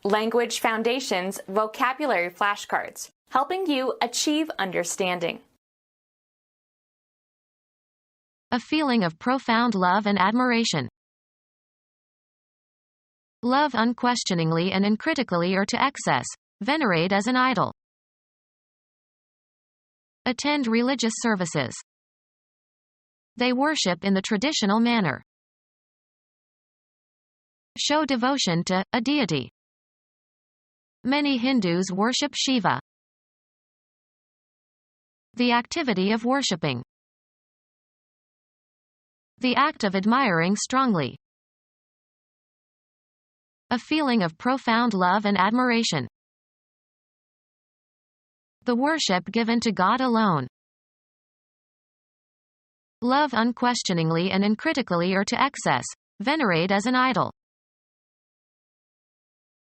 Language Foundations Vocabulary Flashcards, helping you achieve understanding. A feeling of profound love and admiration. Love unquestioningly and uncritically or to excess. Venerate as an idol. Attend religious services. They worship in the traditional manner. Show devotion to a deity. Many Hindus worship Shiva. The activity of worshipping. The act of admiring strongly. A feeling of profound love and admiration. The worship given to God alone. Love unquestioningly and uncritically or to excess. Venerate as an idol.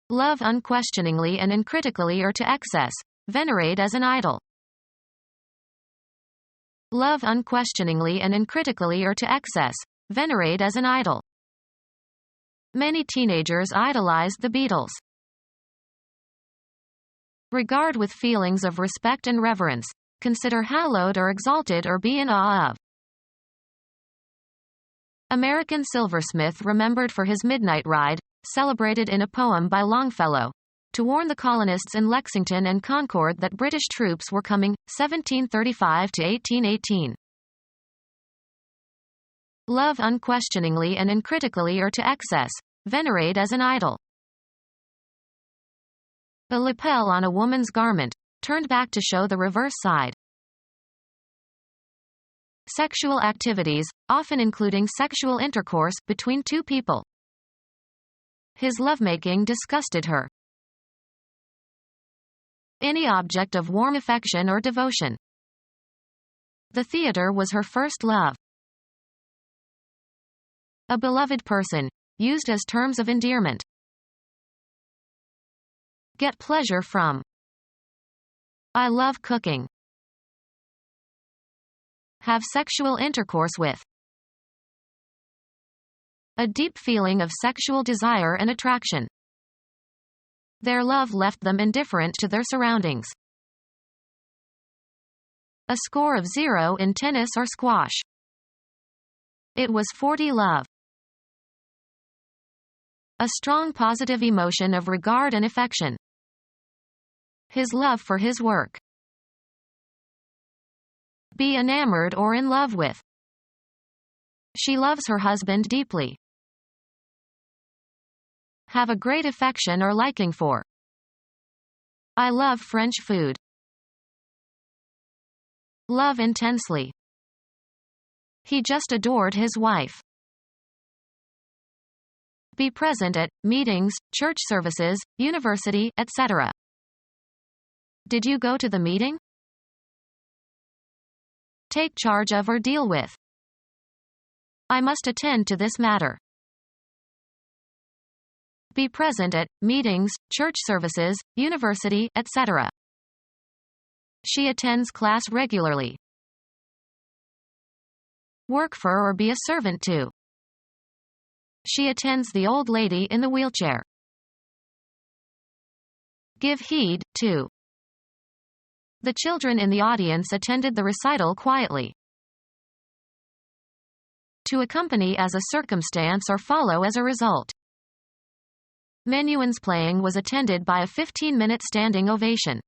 Love unquestioningly and uncritically or to excess. Venerate as an idol. Love unquestioningly and uncritically or to excess. Venerate as an idol. Many teenagers idolize the Beatles. Regard with feelings of respect and reverence. Consider hallowed or exalted or be in awe of. American silversmith remembered for his midnight ride, celebrated in a poem by Longfellow, to warn the colonists in Lexington and Concord that British troops were coming, 1735 to 1818. Love unquestioningly and uncritically or to excess. Venerate as an idol. A lapel on a woman's garment, turned back to show the reverse side. Sexual activities, often including sexual intercourse between two people. His lovemaking disgusted her. Any object of warm affection or devotion. The theater was her first love. A beloved person, used as terms of endearment. Get pleasure from. I love cooking. Have sexual intercourse with. A deep feeling of sexual desire and attraction. Their love left them indifferent to their surroundings. A score of 0 in tennis or squash. It was 40 love. A strong positive emotion of regard and affection. His love for his work. Be enamored or in love with. She loves her husband deeply. Have a great affection or liking for. I love French food. Love intensely. He just adored his wife. Be present at meetings, church services, university, etc. Did you go to the meeting? Take charge of or deal with. I must attend to this matter. Be present at meetings, church services, university, etc. She attends class regularly. Work for or be a servant to. She attends the old lady in the wheelchair. Give heed to. The children in the audience attended the recital quietly. To accompany as a circumstance or follow as a result. Menuhin's playing was attended by a 15-minute standing ovation.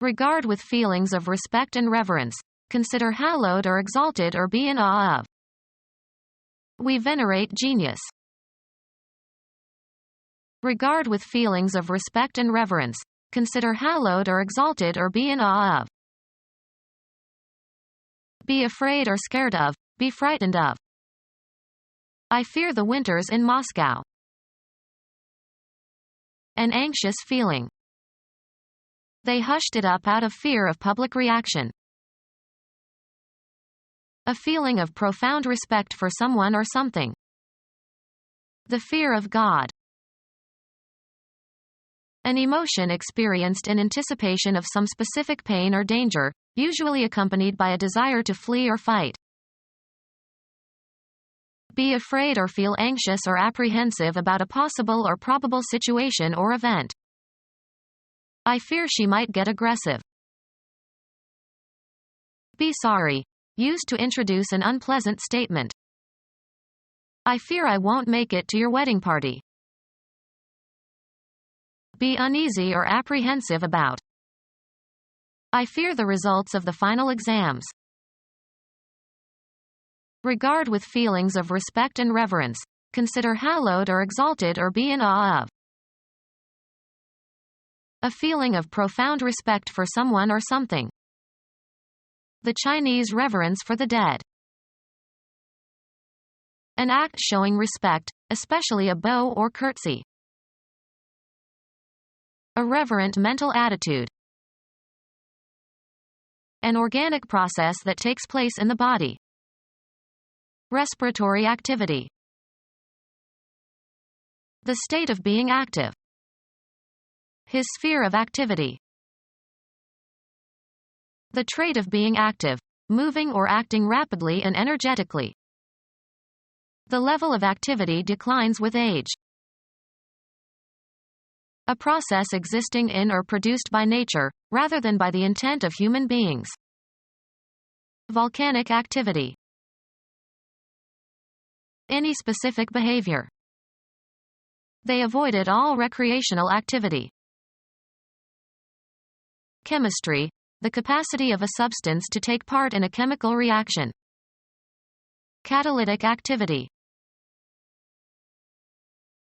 Regard with feelings of respect and reverence. Consider hallowed or exalted or be in awe of. We venerate genius. Regard with feelings of respect and reverence. Consider hallowed or exalted or be in awe of. Be afraid or scared of. Be frightened of. I fear the winters in Moscow. An anxious feeling. They hushed it up out of fear of public reaction. A feeling of profound respect for someone or something. The fear of God. An emotion experienced in anticipation of some specific pain or danger, usually accompanied by a desire to flee or fight. Be afraid or feel anxious or apprehensive about a possible or probable situation or event. I fear she might get aggressive. Be sorry. Used to introduce an unpleasant statement. I fear I won't make it to your wedding party. Be uneasy or apprehensive about. I fear the results of the final exams. Regard with feelings of respect and reverence. Consider hallowed or exalted or be in awe of. A feeling of profound respect for someone or something. The Chinese reverence for the dead. An act showing respect, especially a bow or curtsy. A reverent mental attitude. An organic process that takes place in the body. Respiratory activity. The state of being active. His sphere of activity. The trait of being active, moving or acting rapidly and energetically. The level of activity declines with age. A process existing in or produced by nature, rather than by the intent of human beings. Volcanic activity. Any specific behavior. They avoided all recreational activity. Chemistry, the capacity of a substance to take part in a chemical reaction. Catalytic activity.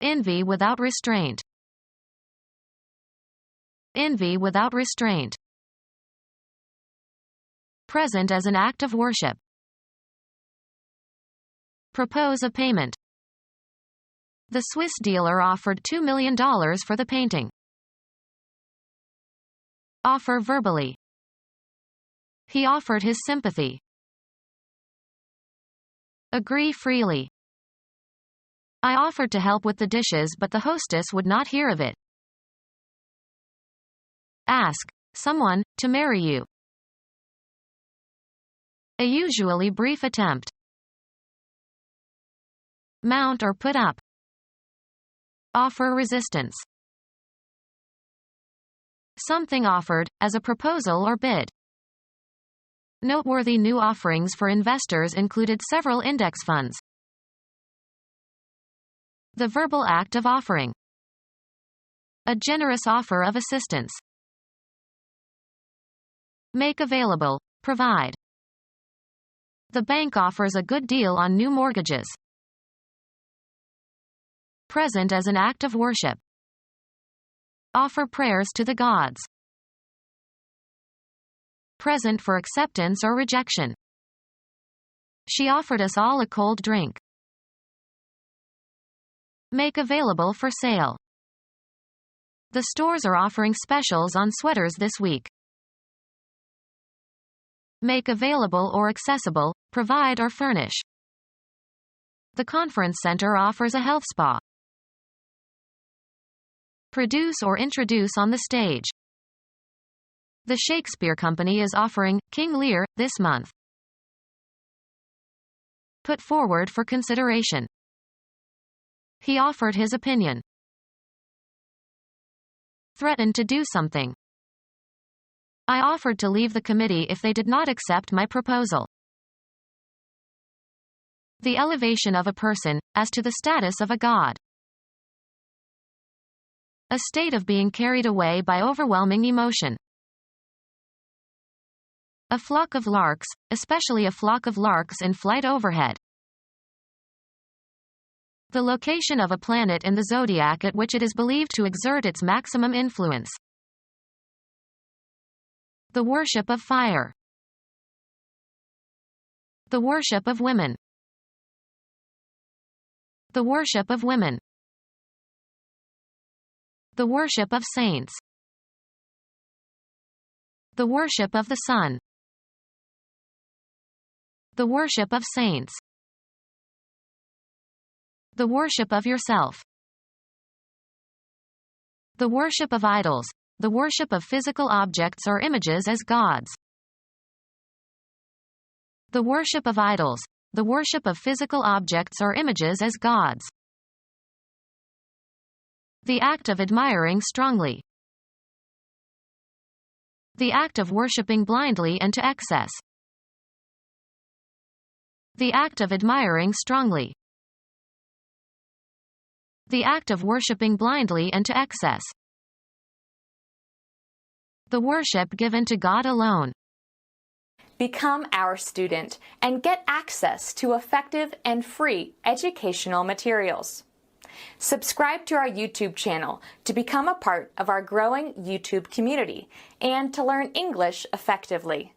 Envy without restraint. Envy without restraint. Present as an act of worship. Propose a payment. The Swiss dealer offered $2 million for the painting. Offer verbally. He offered his sympathy. Agree freely. I offered to help with the dishes, but the hostess would not hear of it. Ask someone to marry you. A usually brief attempt. Mount or put up. Offer resistance. Something offered, as a proposal or bid. Noteworthy new offerings for investors included several index funds. The verbal act of offering. A generous offer of assistance. Make available, provide. The bank offers a good deal on new mortgages. Present as an act of worship. Offer prayers to the gods. Present for acceptance or rejection. She offered us all a cold drink. Make available for sale. The stores are offering specials on sweaters this week. Make available or accessible, provide or furnish. The conference center offers a health spa. Produce or introduce on the stage. The Shakespeare Company is offering King Lear this month. Put forward for consideration. He offered his opinion. Threatened to do something. I offered to leave the committee if they did not accept my proposal. The elevation of a person, as to the status of a god. A state of being carried away by overwhelming emotion. A flock of larks, especially a flock of larks in flight overhead. The location of a planet in the zodiac at which it is believed to exert its maximum influence. The worship of fire. The worship of women. The worship of women. The worship of saints. The worship of the sun. The worship of saints. The worship of yourself. The worship of idols. The worship of physical objects or images as gods. The worship of idols. the worship of physical objects or images as gods. The act of admiring strongly. The act of worshipping blindly and to excess. The act of admiring strongly. The act of worshipping blindly and to excess. The worship given to God alone. Become our student and get access to effective and free educational materials. Subscribe to our YouTube channel to become a part of our growing YouTube community and to learn English effectively.